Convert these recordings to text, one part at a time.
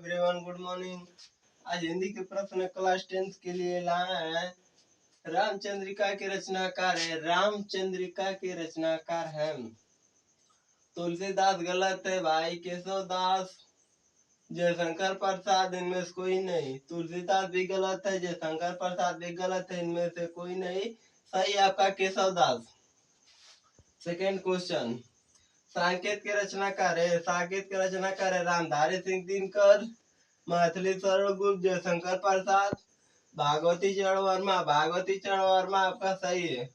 Everyone, good morning. आज हिंदी के प्रश्न क्लास 10 के लिए लाए हैं। रामचंद्रिका के रचनाकार है, रामचंद्रिका के रचनाकार है तुलसीदास गलत है भाई, केशव दास, जयशंकर प्रसाद, इनमें से कोई नहीं। तुलसीदास भी गलत है, जयशंकर प्रसाद भी गलत है, इनमें से कोई नहीं। सही आपका केशव दास। सेकेंड क्वेश्चन, साकेत के रचनाकार है, साकेत के रचनाकार है रामधारी सिंह दिनकर, मैथिली स्वरूप, जयशंकर प्रसाद, भागवती चरण वर्मा। भागवती चरण वर्मा आपका सही है।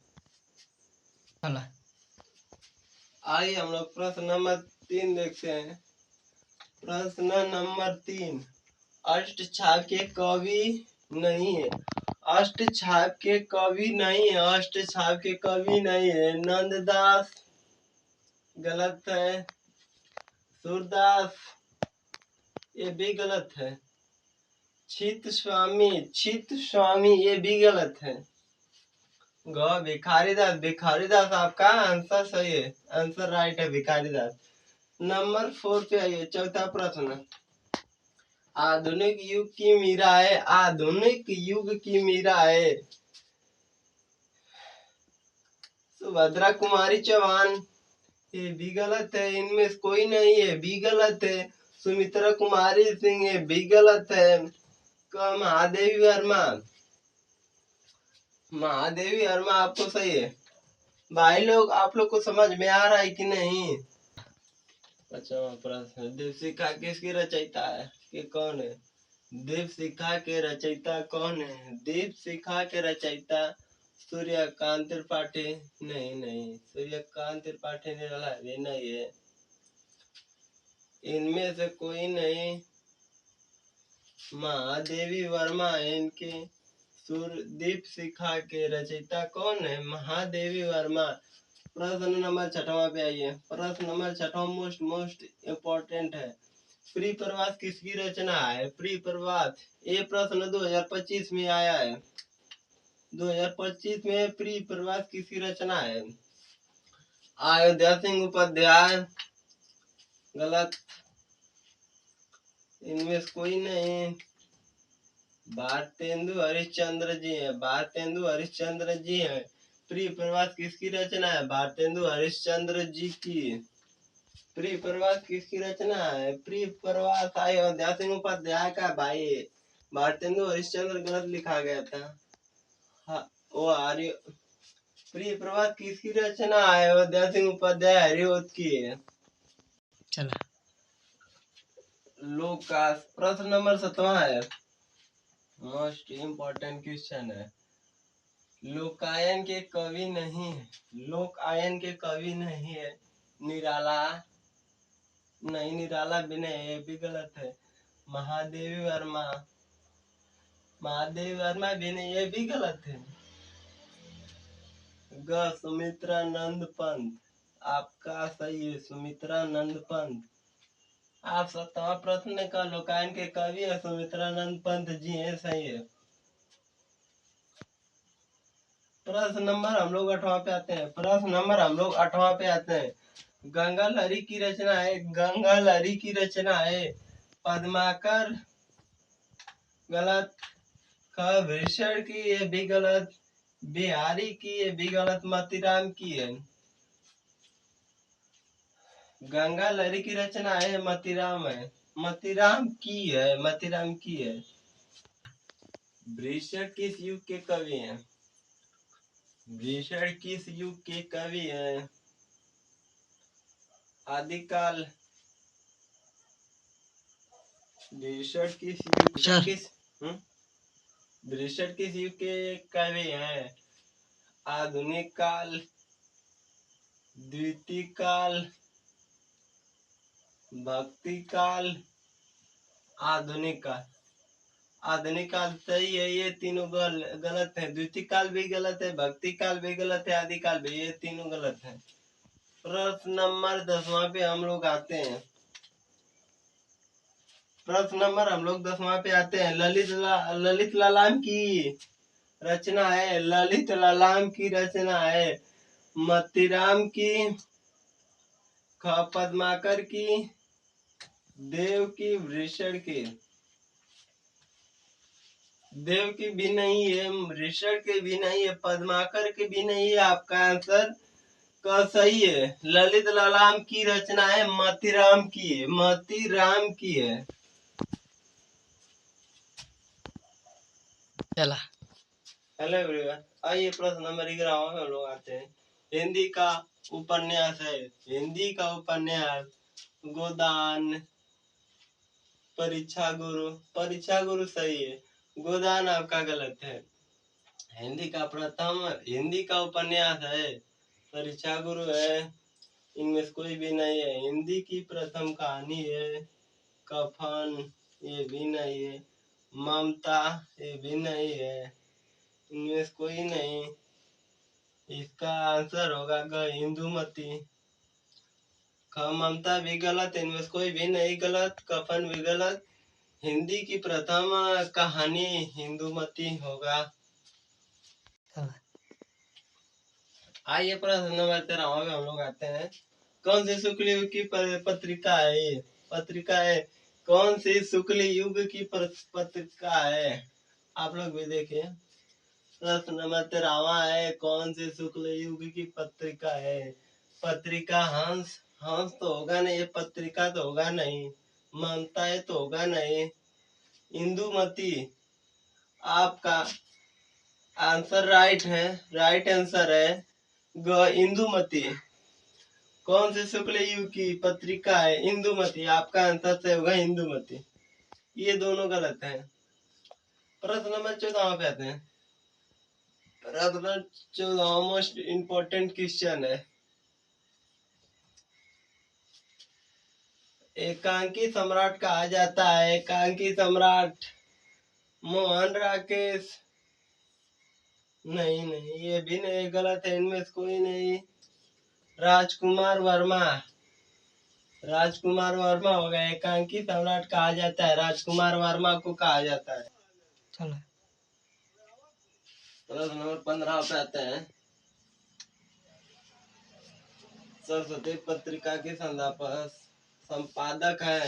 आइए हम लोग प्रश्न नंबर 3 देखते हैं। प्रश्न नंबर 3, अष्टछाप के कवि नहीं है। अष्टछाप के कवि नहीं है, अष्टछाप के कवि नहीं है। नंददास गलत है, सूरदास ये भी गलत है, चित स्वामी ये भी गलत है। भिखारीदास, भिखारीदास आपका आंसर सही है, आंसर राइट है भिखारीदास। नंबर 4 पे आइए। चौथा प्रश्न, आधुनिक युग की मीरा है, आधुनिक युग की मीरा है सुभद्रा कुमारी चौहान, ये भी गलत है। इनमें से कोई नहीं है, भी गलत है। सुमित्रा कुमारी सिंह, ये भी गलत है। महादेवी वर्मा, महादेवी वर्मा आपको सही है। भाई लोग आप लोग को समझ में आ रहा है कि नहीं? अच्छा प्रश्न, दीपशिखा किसकी रचयिता है? कि कौन है? दीपशिखा के रचयिता कौन है? दीपशिखा के रचयिता सूर्यकांत त्रिपाठी। नहीं, सूर्यकांत त्रिपाठी निराला भी नहीं है। इनमें से कोई नहीं। महादेवी वर्मा है इनके। दीपशिखा के रचयिता कौन है? महादेवी वर्मा। प्रश्न नंबर 6वां पे आइए। प्रश्न नंबर 6वां मोस्ट इम्पोर्टेंट है। प्री प्रवास किसकी रचना है? प्री प्रवास ये प्रश्न 2025 में आया है। 2025 में प्री प्रवास किसकी रचना है? अयोध्या सिंह उपाध्याय गलत, इनमें से कोई नहीं। भारतेंदु हरिश्चंद्र जी है, भारतेंदु हरिश्चंद्र जी है। प्री प्रवास किसकी रचना है? भारतेंदु हरिश्चंद्र जी की। प्री प्रवास किसकी रचना है? प्री प्रवास अयोध्या सिंह उपाध्याय का भाई। भारतेंदु हरिश्चंद्र गलत लिखा गया था। हाँ, वो आर्य। प्री प्रवास किसकी रचना है? अयोध्या सिंह उपाध्याय हरिओत की है। चला लोकास। प्रश्न नंबर 7वां है, मोस्ट इम्पोर्टेंट क्वेश्चन है। लोकायन के कवि नहीं है, लोकायन के कवि नहीं है। निराला नहीं, निराला भी नहीं, ये भी गलत है। महादेवी वर्मा, महादेवी वर्मा भी नहीं, ये भी गलत है। सुमित्रानंद पंत आपका सही है, सुमित्रानंद पंत। आप 7वां प्रश्न का लोकायन के कवि है सुमित्रानंद पंत जी है, सही है। प्रश्न नंबर हम लोग 8वां पे आते हैं। प्रश्न नंबर हम लोग 8वां पे आते हैं। गंगा लहरी की रचना है, गंगा लहरी की रचना है पद्माकर गलत, भीषण की ये भी गलत, बिहारी की ये भी गलत, मतीराम की है। गंगा लहरी की रचना है मतीराम है, मतीराम की है, मतीराम की है। भीषण किस युग के कवि हैं? भीषण किस युग के कवि हैं? आदिकाल। भीषण किस युग भीषण किस युग के कवि हैं? आधुनिक काल, द्वितीय काल, भक्ति काल, आधुनिक काल। आधुनिक काल सही है, ये तीनों गलत है। द्वितीय काल भी गलत है, भक्ति काल भी गलत है, आदि काल भी, ये तीनों गलत है। प्रश्न नंबर 10वां पे हम लोग आते हैं। प्रश्न नंबर हम लोग 10वां पे आते हैं। ललित ललाम की रचना है, ललित ललाम की रचना है मतीराम की, पद्माकर की, देव की वृषण की, देव की भी नहीं है, वृषण के भी नहीं है, पद्माकर के भी नहीं है। आपका आंसर का सही है। ललित ललाम की रचना है मतीराम की है, मतीराम की है। चला हेलो एवरीवन, आइए प्रश्न नंबर 11 में हम लोग आते हैं। हिंदी का उपन्यास है, हिंदी का उपन्यास गोदान। परीक्षा गुरु, परीक्षा गुरु सही है, गोदान आपका गलत है। हिंदी का प्रथम हिंदी का उपन्यास है परीक्षा गुरु है, इनमें से कोई भी नहीं है। हिंदी की प्रथम कहानी है कफन, ये भी नहीं है। ममता, ये भी नहीं है, इनमें से कोई नहीं। इसका आंसर होगा ग इंदुमती। ममता भी गलत, इनमें से कोई भी नहीं गलत, कफन भी गलत। हिंदी की प्रथम कहानी इंदुमती होगा। आइए प्रश्न नंबर 13 में हम लोग आते हैं। कौन सी शुक्ल युग की पत्रिका है ये? पत्रिका है, कौन सी शुक्ल युग की पत्रिका है? आप लोग भी देखिए। प्रश्न नंबर 13 है, कौन सी शुक्ल युग की पत्रिका है? पत्रिका हंस, हंस तो होगा नहीं, ये पत्रिका तो होगा नहीं। ममता ये तो होगा नहीं। इंदुमती आपका आंसर राइट है, राइट आंसर है ग इंदुमती। कौन से शुक्ल युग की पत्रिका है? इंदुमती। आपका आंसर से होगा इंदुमती। ये दोनों गलत है। प्रश्न नंबर 14 पे आते हैं। प्रश्न 14 मोस्ट इम्पोर्टेंट क्वेश्चन है। एकांकी सम्राट कहा जाता है, एकांकी सम्राट मोहन राकेश। नहीं नहीं, ये भी नहीं, गलत है, इनमें से कोई नहीं। राजकुमार वर्मा, राजकुमार वर्मा हो गए। एकांकी सम्राट कहा जाता है, राजकुमार वर्मा को कहा जाता है। चलो प्रश्न नंबर 15 पे आते हैं। सरस्वती पत्रिका के संपादक है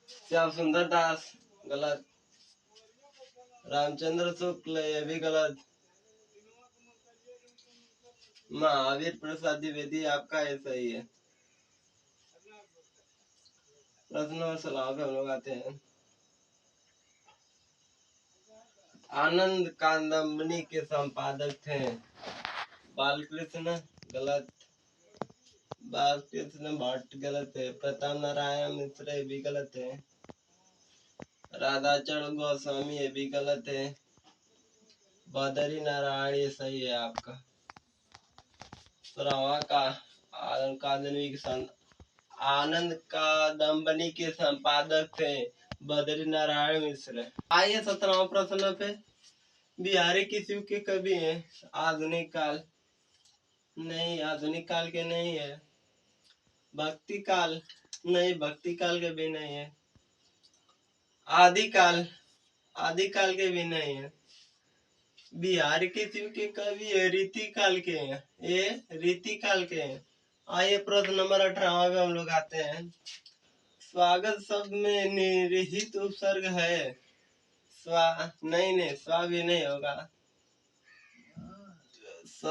श्याम सुंदर दास, गलत। रामचंद्र शुक्ल, ये भी गलत। महावीर प्रसाद द्विवेदी आपका ये सही है। प्रश्न नंबर 16 पे हम लोग आते हैं। आनंद कादम्बनी के संपादक थे बालकृष्ण, गलत। बालकृष्ण भट्ट गलत है। प्रताप नारायण मिश्र, ये भी गलत है। राधाचरण गोस्वामी, ये भी गलत है। बदरी नारायण, ये सही है आपका। का आनंद कादम्बनी के संपादक थे बदरी नारायण मिश्र। आइए 17वां प्रश्न पे। बिहारी किस युग के कवि हैं? आधुनिक काल नहीं, आधुनिक काल के नहीं है। भक्ति काल नहीं, भक्ति काल के भी नहीं है। आदिकाल, आदिकाल के भी नहीं है। बिहार के शिव के कवि है रीति काल के हैं, ये रीति काल के हैं। आइए प्रश्न नंबर 18 में हम लोग आते हैं। स्वागत शब्द में निहित उपसर्ग है। स्वा नहीं नहीं, स्वा भी नहीं होगा। स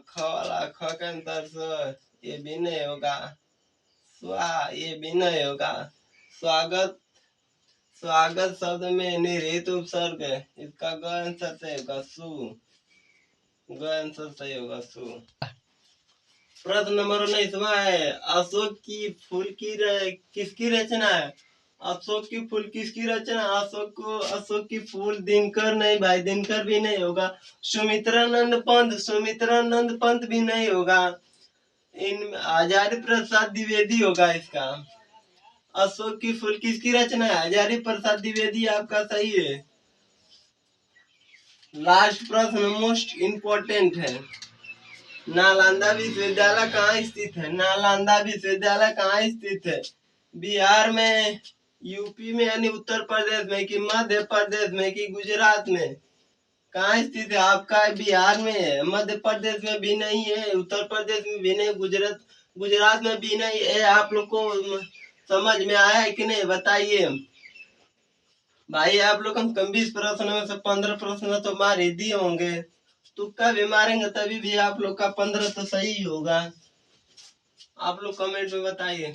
ख वाला ख के अंतर स, ये भी नहीं होगा। स्वा ये भी नहीं होगा। स्वागत, स्वागत शब्द में निहित उपसर्ग है, इसका ग आंसर सही होगा सु, ग आंसर सही होगा सु। प्रश्न नंबर 19वां है। अशोक की फूल की किसकी रचना है? अशोक की फूल किसकी रचना? अशोक की फूल दिनकर नहीं भाई, दिनकर भी नहीं होगा। सुमित्रानंद पंत, सुमित्रानंद पंत भी नहीं होगा। इन हजारी प्रसाद द्विवेदी होगा इसका। अशोक की फूल किसकी रचना है? हजारी प्रसाद द्विवेदी आपका सही है। लास्ट प्रश्न मोस्ट इम्पोर्टेंट है। नालंदा विश्वविद्यालय कहाँ स्थित है? नालंदा विश्वविद्यालय कहाँ स्थित है? बिहार में, यूपी में यानी उत्तर प्रदेश में, कि मध्य प्रदेश में, कि गुजरात में? कहाँ स्थित है आपका? बिहार में है। मध्य प्रदेश में भी नहीं है, उत्तर प्रदेश में भी नहीं, गुजरात गुजरात में भी नहीं है। आप लोग को समझ में आया है कि नहीं बताइए भाई। आप लोग हम कम 20 प्रश्न में से 15 प्रश्न तो मार ही दिए होंगे। तुक्का भी मारेंगे तभी भी आप लोग का 15 तो सही होगा। आप लोग कमेंट में बताइए।